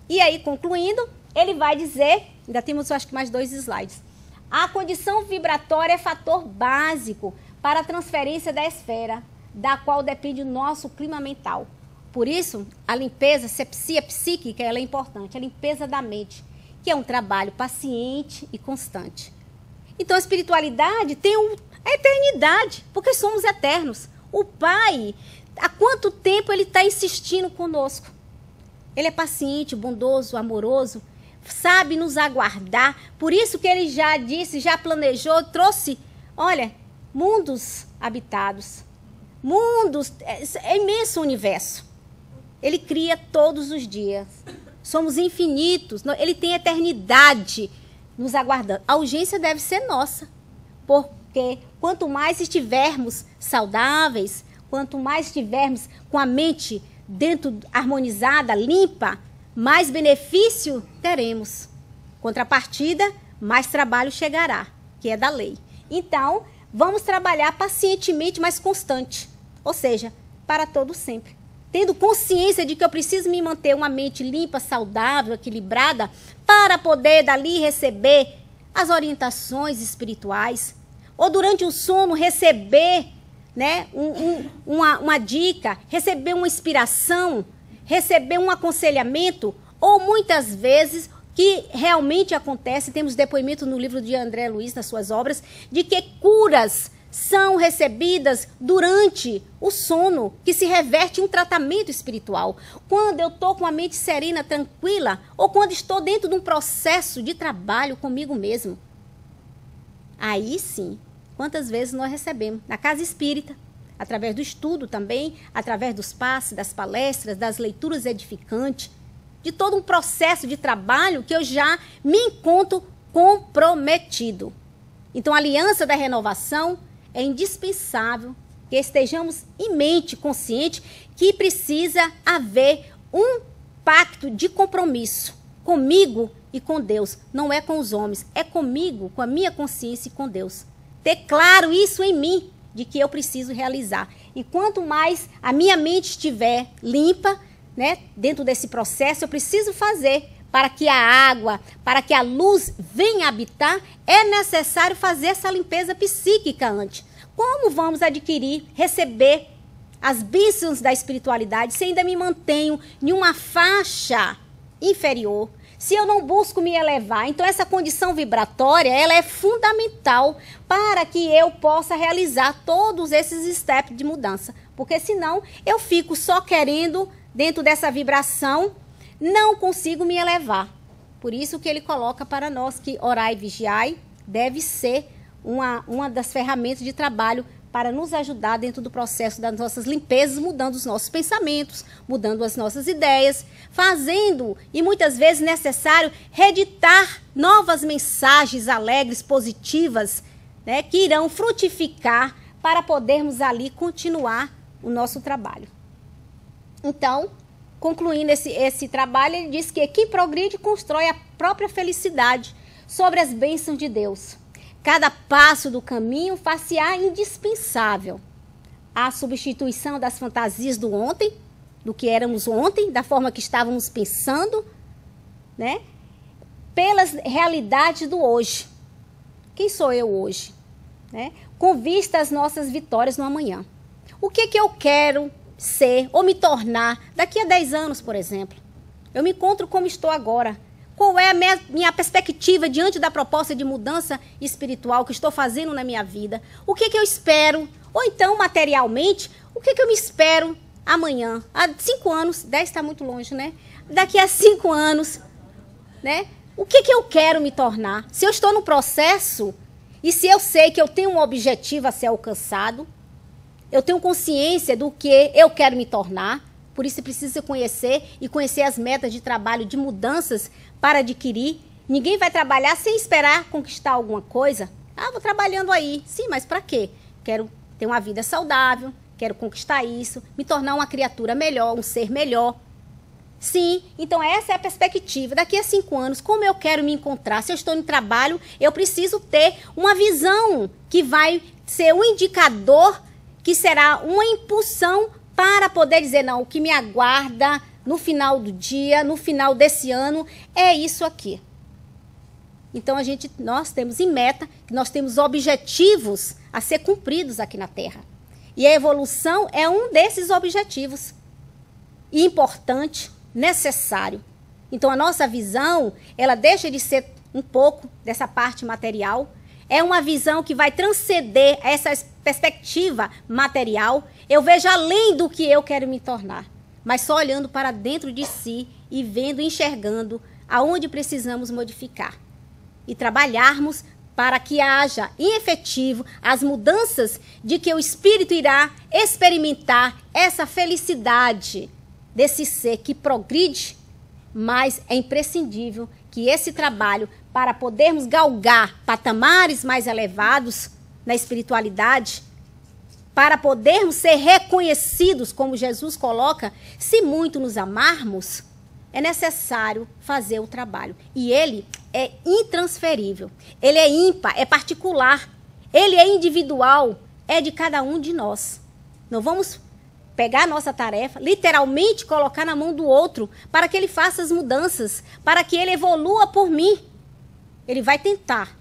[SPEAKER 1] E aí, concluindo, ele vai dizer, ainda temos acho que mais 2 slides. A condição vibratória é fator básico para a transferência da esfera, da qual depende o nosso clima mental. Por isso, a limpeza, sepsia psíquica, ela é importante. A limpeza da mente, que é um trabalho paciente e constante. Então, a espiritualidade tem a eternidade, porque somos eternos. O Pai, há quanto tempo ele está insistindo conosco? Ele é paciente, bondoso, amoroso, sabe nos aguardar. Por isso que ele já disse, já planejou, trouxe, olha, mundos habitados. Mundos, é imenso o universo. Ele cria todos os dias. Somos infinitos. Ele tem eternidade nos aguardando. A urgência deve ser nossa. Porque quanto mais estivermos saudáveis, quanto mais estivermos com a mente dentro, harmonizada, limpa, mais benefício teremos. Contrapartida, mais trabalho chegará, que é da lei. Então, vamos trabalhar pacientemente, mas constante. Ou seja, para todo sempre. Tendo consciência de que eu preciso me manter uma mente limpa, saudável, equilibrada, para poder dali receber as orientações espirituais. Ou durante o sono receber, né, uma dica, receber uma inspiração, receber um aconselhamento. Ou muitas vezes, que realmente acontece, temos depoimento no livro de André Luiz, nas suas obras, de que curas são recebidas durante o sono, que se reverte em um tratamento espiritual. Quando eu estou com a mente serena, tranquila, ou quando estou dentro de um processo de trabalho comigo mesmo. Aí sim, quantas vezes nós recebemos na casa espírita, através do estudo também, através dos passes, das palestras, das leituras edificantes, de todo um processo de trabalho que eu já me encontro comprometido. Então, a aliança da renovação é indispensável que estejamos em mente, consciente, que precisa haver um pacto de compromisso comigo e com Deus. Não é com os homens, é comigo, com a minha consciência e com Deus. Ter claro isso em mim, de que eu preciso realizar. E quanto mais a minha mente estiver limpa, né, dentro desse processo, eu preciso fazer para que a água, para que a luz venha habitar, é necessário fazer essa limpeza psíquica antes. Como vamos adquirir, receber as bênçãos da espiritualidade se ainda me mantenho em uma faixa inferior? Se eu não busco me elevar, então essa condição vibratória, ela é fundamental para que eu possa realizar todos esses steps de mudança. Porque senão eu fico só querendo, dentro dessa vibração, não consigo me elevar. Por isso que ele coloca para nós que orar e vigiar deve ser uma das ferramentas de trabalho para nos ajudar dentro do processo das nossas limpezas, mudando os nossos pensamentos, mudando as nossas ideias, fazendo, e muitas vezes necessário, reeditar novas mensagens alegres, positivas, né, que irão frutificar para podermos ali continuar o nosso trabalho. Então, concluindo esse trabalho, ele diz que quem progride constrói a própria felicidade sobre as bênçãos de Deus. Cada passo do caminho far-se-á indispensável. A substituição das fantasias do ontem, do que éramos ontem, da forma que estávamos pensando, né, pelas realidades do hoje. Quem sou eu hoje? Né? Com vista às nossas vitórias no amanhã. O que eu quero ser ou me tornar daqui a 10 anos, por exemplo? Eu me encontro como estou agora. Qual é a minha perspectiva diante da proposta de mudança espiritual que estou fazendo na minha vida? O que eu espero? Ou então, materialmente, o que eu me espero amanhã? Há 5 anos, 10 está muito longe, né? Daqui a 5 anos, né? O que eu quero me tornar? Se eu estou no processo e se eu sei que eu tenho um objetivo a ser alcançado, eu tenho consciência do que eu quero me tornar, por isso precisa conhecer e conhecer as metas de trabalho, de mudanças para adquirir. Ninguém vai trabalhar sem esperar conquistar alguma coisa. Ah, vou trabalhando aí. Sim, mas para quê? Quero ter uma vida saudável, quero conquistar isso, me tornar uma criatura melhor, um ser melhor. Sim, então essa é a perspectiva. Daqui a 5 anos, como eu quero me encontrar? Se eu estou no trabalho, eu preciso ter uma visão que vai ser um indicador, que será uma impulsão para poder dizer, não, o que me aguarda no final do dia, no final desse ano, é isso aqui. Então, nós temos em meta, que nós temos objetivos a ser cumpridos aqui na Terra. E a evolução é um desses objetivos. E importante, necessário. Então, a nossa visão, ela deixa de ser um pouco dessa parte material. É uma visão que vai transcender essa perspectiva material. Eu vejo além do que eu quero me tornar, mas só olhando para dentro de si e vendo, enxergando aonde precisamos modificar. E trabalharmos para que haja em efetivo as mudanças de que o espírito irá experimentar essa felicidade desse ser que progride, mas é imprescindível que esse trabalho, para podermos galgar patamares mais elevados na espiritualidade, para podermos ser reconhecidos, como Jesus coloca, se muito nos amarmos, é necessário fazer o trabalho. E ele é intransferível, ele é ímpar, é particular, ele é individual, é de cada um de nós. Não vamos pegar a nossa tarefa, literalmente colocar na mão do outro, para que ele faça as mudanças, para que ele evolua por mim. Ele vai tentar,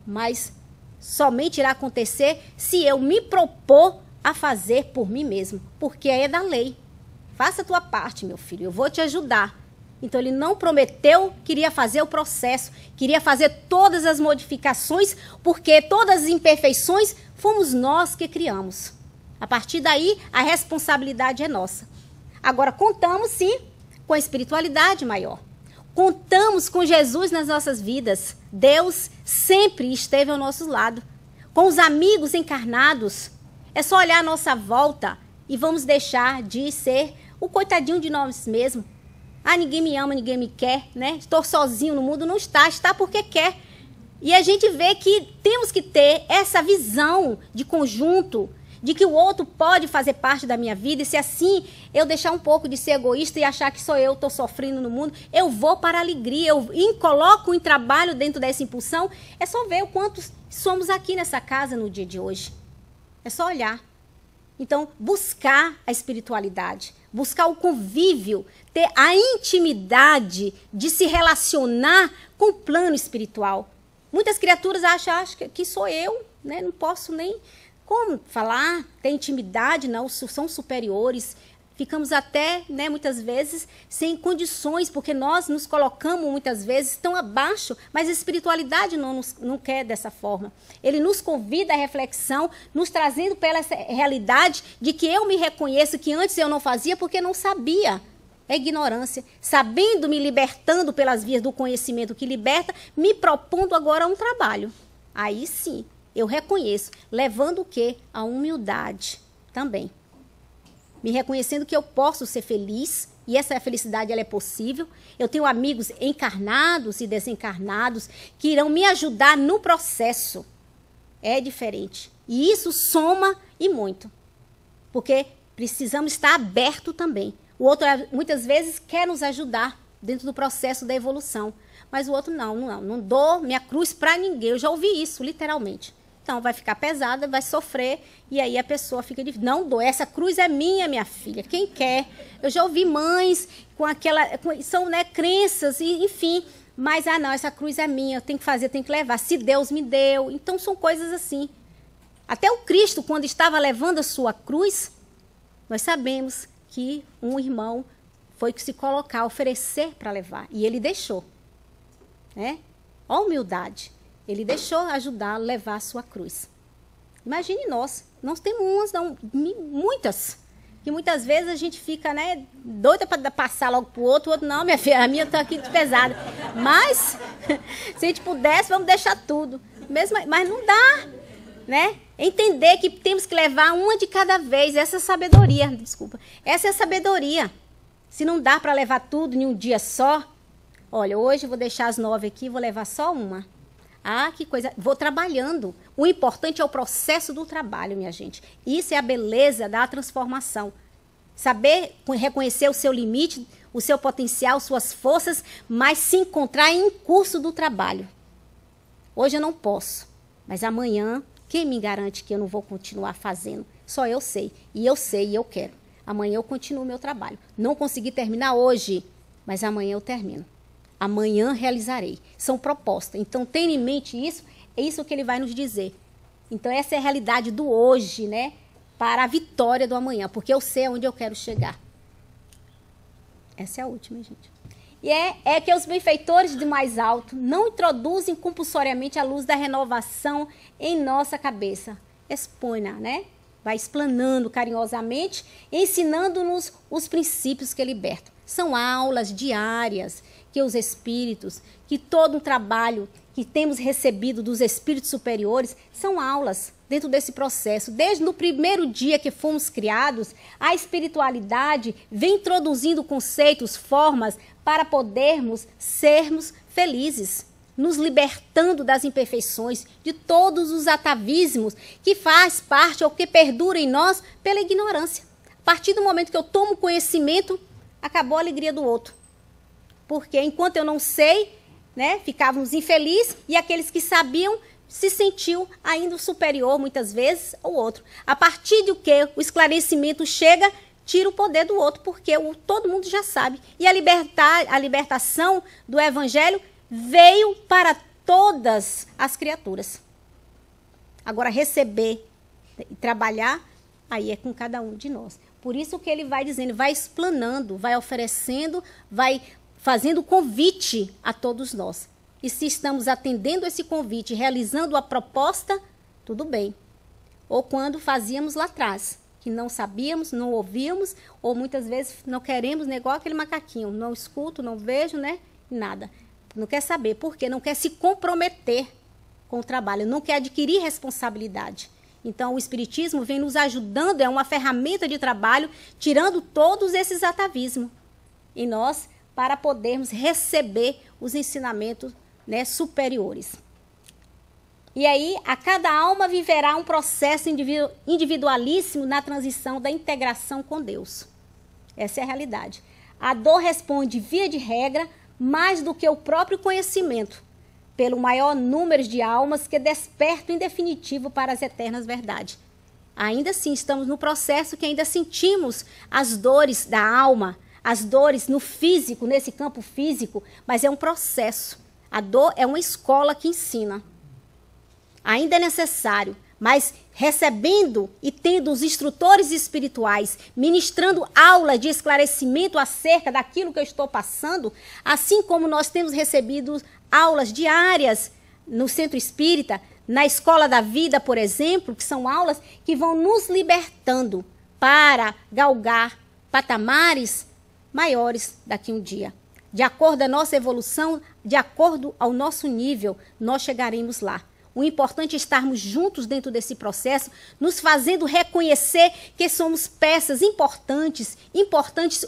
[SPEAKER 1] mas somente irá acontecer se eu me propor a fazer por mim mesmo, porque é da lei. Faça a tua parte, meu filho, eu vou te ajudar. Então, ele não prometeu, queria fazer o processo, queria fazer todas as modificações, porque todas as imperfeições fomos nós que criamos. A partir daí, a responsabilidade é nossa. Agora, contamos, sim, com a espiritualidade maior. Contamos com Jesus nas nossas vidas. Deus sempre esteve ao nosso lado. Com os amigos encarnados. É só olhar a nossa volta e vamos deixar de ser o coitadinho de nós mesmos. Ah, ninguém me ama, ninguém me quer, né? Estou sozinho no mundo. Não está, está porque quer. E a gente vê que temos que ter essa visão de conjunto, de que o outro pode fazer parte da minha vida, e se assim eu deixar um pouco de ser egoísta e achar que só eu estou sofrendo no mundo, eu vou para a alegria, eu coloco em trabalho dentro dessa impulsão. É só ver o quanto somos aqui nessa casa no dia de hoje. É só olhar. Então, buscar a espiritualidade, buscar o convívio, ter a intimidade de se relacionar com o plano espiritual. Muitas criaturas acham que sou eu, né? Não posso nem como falar, ter intimidade, não, são superiores. Ficamos até, né, muitas vezes, sem condições, porque nós nos colocamos, muitas vezes, tão abaixo, mas a espiritualidade não quer dessa forma. Ele nos convida à reflexão, nos trazendo pela essa realidade de que eu me reconheço que antes eu não fazia porque não sabia. É ignorância. Sabendo, me libertando pelas vias do conhecimento que liberta, me propondo agora um trabalho. Aí sim, eu reconheço, levando o quê? A humildade também. Me reconhecendo que eu posso ser feliz, e essa felicidade ela é possível. Eu tenho amigos encarnados e desencarnados que irão me ajudar no processo. É diferente. E isso soma e muito. Porque precisamos estar aberto também. O outro, muitas vezes, quer nos ajudar dentro do processo da evolução. Mas o outro, não dou minha cruz para ninguém. Eu já ouvi isso, literalmente. Então, vai ficar pesada, vai sofrer, e aí a pessoa fica difícil. Não dou, essa cruz é minha filha. Quem quer? Eu já ouvi mães com aquela... são, né, crenças, enfim. Mas, não, essa cruz é minha, eu tenho que fazer, eu tenho que levar. Se Deus me deu. Então, são coisas assim. Até o Cristo, quando estava levando a sua cruz, nós sabemos que um irmão foi que se colocar, oferecer para levar. E ele deixou. Né? Ó, humildade. Ele deixou ajudar a levar a sua cruz. Imagine nós temos umas, muitas, que muitas vezes a gente fica, né, doida para passar logo para o outro não, minha filha, a minha está aqui pesada. Mas, se a gente pudesse, vamos deixar tudo. Mas não dá, né? Entender que temos que levar uma de cada vez, essa é a sabedoria, desculpa. Essa é a sabedoria. Se não dá para levar tudo em um dia só, olha, hoje eu vou deixar as 9 aqui, vou levar só uma. Ah, que coisa. Vou trabalhando. O importante é o processo do trabalho, minha gente. Isso é a beleza da transformação. Saber reconhecer o seu limite, o seu potencial, suas forças, mas se encontrar em curso do trabalho. Hoje eu não posso, mas amanhã, quem me garante que eu não vou continuar fazendo? Só eu sei. E eu quero. Amanhã eu continuo o meu trabalho. Não consegui terminar hoje, mas amanhã eu termino. Amanhã realizarei. São propostas. Então, tenha em mente isso. É isso que ele vai nos dizer. Então, essa é a realidade do hoje, né? Para a vitória do amanhã. Porque eu sei aonde eu quero chegar. Essa é a última, gente. E é que os benfeitores de mais alto não introduzem compulsoriamente a luz da renovação em nossa cabeça. Expõe-na, né? Vai explanando carinhosamente, ensinando-nos os princípios que libertam. São aulas diárias que os espíritos, que todo um trabalho que temos recebido dos espíritos superiores, são aulas dentro desse processo. Desde o primeiro dia que fomos criados, a espiritualidade vem introduzindo conceitos, formas, para podermos sermos felizes, nos libertando das imperfeições, de todos os atavismos que faz parte ou que perdura em nós pela ignorância. A partir do momento que eu tomo conhecimento, acabou a alegria do outro. Porque enquanto eu não sei, né, ficávamos infelizes e aqueles que sabiam se sentiu ainda superior, muitas vezes, ao outro. A partir do que o esclarecimento chega, tira o poder do outro, porque todo mundo já sabe. E a libertação do Evangelho veio para todas as criaturas. Agora, receber e trabalhar, aí é com cada um de nós. Por isso que ele vai dizendo, vai explanando, vai oferecendo, vai fazendo convite a todos nós. E se estamos atendendo esse convite, realizando a proposta, tudo bem. Ou quando fazíamos lá atrás, que não sabíamos, não ouvíamos, ou muitas vezes não queremos, né, igual aquele macaquinho, não escuto, não vejo, né, nada. Não quer saber, por quê? Não quer se comprometer com o trabalho, não quer adquirir responsabilidade. Então, o Espiritismo vem nos ajudando, é uma ferramenta de trabalho, tirando todos esses atavismos em nós, para podermos receber os ensinamentos, né, superiores. E aí, a cada alma viverá um processo individualíssimo na transição da integração com Deus. Essa é a realidade. A dor responde, via de regra, mais do que o próprio conhecimento, pelo maior número de almas que despertam em definitivo para as eternas verdades. Ainda assim, estamos no processo que ainda sentimos as dores da alma, as dores no físico, nesse campo físico, mas é um processo. A dor é uma escola que ensina. Ainda é necessário, mas recebendo e tendo os instrutores espirituais, ministrando aula de esclarecimento acerca daquilo que eu estou passando, assim como nós temos recebido aulas diárias no Centro Espírita, na Escola da Vida, por exemplo, que são aulas que vão nos libertando para galgar patamares maiores daqui a um dia. De acordo com a nossa evolução, de acordo ao nosso nível, nós chegaremos lá. O importante é estarmos juntos dentro desse processo, nos fazendo reconhecer que somos peças importantes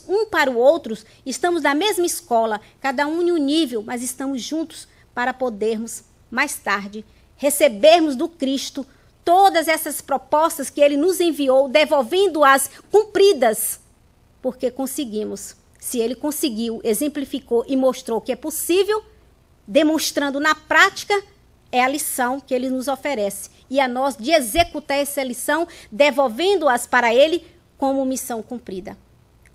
[SPEAKER 1] um para o outro. Estamos na mesma escola, cada um em um nível, mas estamos juntos para podermos, mais tarde, recebermos do Cristo todas essas propostas que Ele nos enviou, devolvendo-as cumpridas, porque conseguimos. Se Ele conseguiu, exemplificou e mostrou que é possível, demonstrando na prática, é a lição que Ele nos oferece. E a nós de executar essa lição, devolvendo-as para Ele como missão cumprida.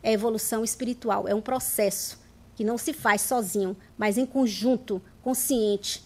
[SPEAKER 1] É evolução espiritual, é um processo que não se faz sozinho, mas em conjunto, consciente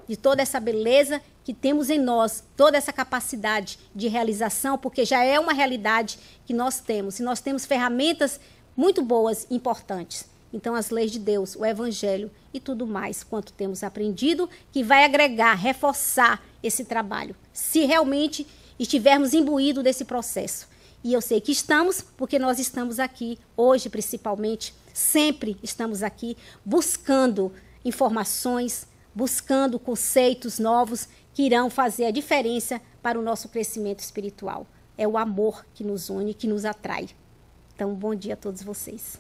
[SPEAKER 1] de toda essa beleza que temos em nós, toda essa capacidade de realização, porque já é uma realidade que nós temos. E nós temos ferramentas muito boas e importantes. Então, as leis de Deus, o Evangelho e tudo mais quanto temos aprendido, que vai agregar, reforçar esse trabalho, se realmente estivermos imbuídos desse processo. E eu sei que estamos, porque nós estamos aqui, hoje principalmente, sempre estamos aqui, buscando informações, buscando conceitos novos que irão fazer a diferença para o nosso crescimento espiritual. É o amor que nos une, que nos atrai. Então, bom dia a todos vocês.